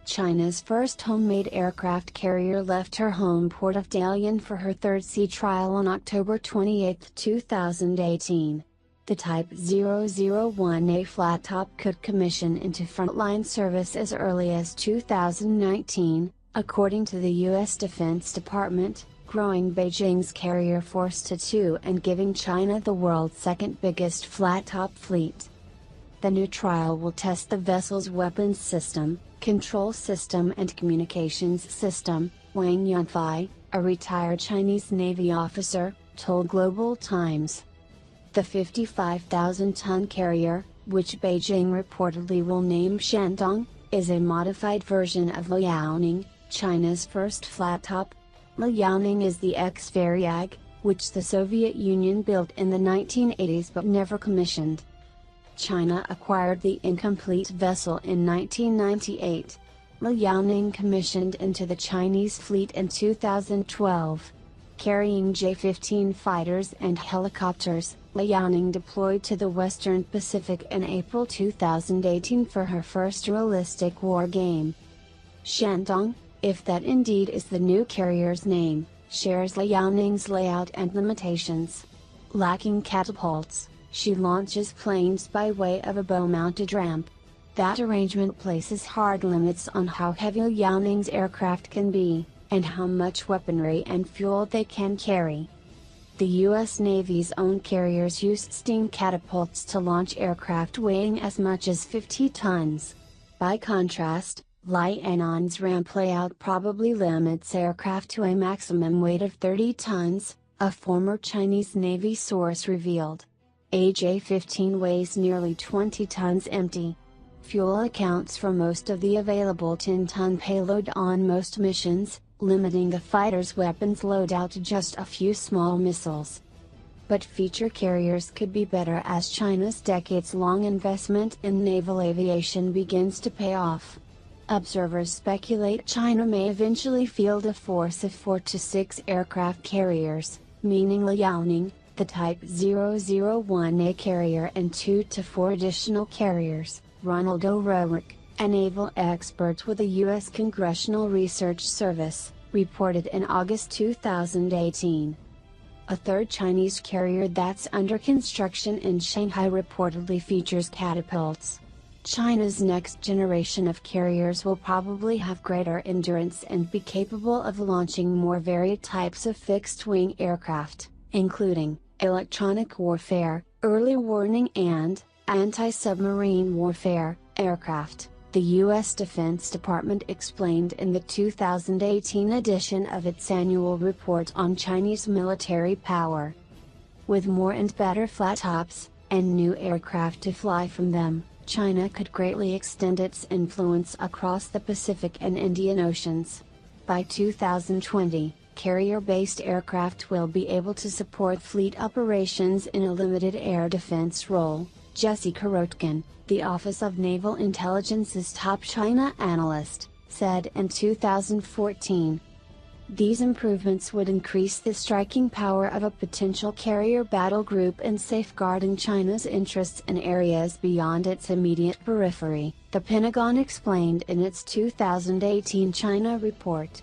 China's first homemade aircraft carrier left her home port of Dalian for her third sea trial on October 28, 2018. The Type 001A flat top could commission into frontline service as early as 2019, according to the U.S. Defense Department, growing Beijing's carrier force to 2 and giving China the world's second biggest flat top fleet. The new trial will test the vessel's weapons system, control system and communications system, Wang Yunfei, a retired Chinese Navy officer, told Global Times. The 55,000-ton carrier, which Beijing reportedly will name Shandong, is a modified version of Liaoning, China's first flat-top. Liaoning is the ex-Varyag, which the Soviet Union built in the 1980s but never commissioned. China acquired the incomplete vessel in 1998. Liaoning commissioned into the Chinese fleet in 2012. Carrying J-15 fighters and helicopters, Liaoning deployed to the Western Pacific in April 2018 for her first realistic war game. Shandong, if that indeed is the new carrier's name, shares Liaoning's layout and limitations. Lacking catapults, she launches planes by way of a bow-mounted ramp. That arrangement places hard limits on how heavy Liaoning's aircraft can be, and how much weaponry and fuel they can carry. The U.S. Navy's own carriers use steam catapults to launch aircraft weighing as much as 50 tons. By contrast, Liaoning's ramp layout probably limits aircraft to a maximum weight of 30 tons, a former Chinese Navy source revealed. A J-15 weighs nearly 20 tons empty. Fuel accounts for most of the available 10-ton payload on most missions, limiting the fighter's weapons loadout to just a few small missiles. But future carriers could be better as China's decades-long investment in naval aviation begins to pay off. Observers speculate China may eventually field a force of 4 to 6 aircraft carriers, meaning Liaoning, the Type 001A carrier and 2 to 4 additional carriers. Ronald O'Rourke, a naval expert with the U.S. Congressional Research Service, reported in August 2018. A third Chinese carrier that's under construction in Shanghai reportedly features catapults. China's next generation of carriers will probably have greater endurance and be capable of launching more varied types of fixed-wing aircraft, including electronic warfare, early warning and anti-submarine warfare aircraft, the U.S. Defense Department explained in the 2018 edition of its annual report on Chinese military power. With more and better flat tops, and new aircraft to fly from them, China could greatly extend its influence across the Pacific and Indian Oceans. By 2020, carrier-based aircraft will be able to support fleet operations in a limited air defense role, Jesse Korotkin, the Office of Naval Intelligence's top China analyst, said in 2014. These improvements would increase the striking power of a potential carrier battle group in safeguarding China's interests in areas beyond its immediate periphery, the Pentagon explained in its 2018 China report.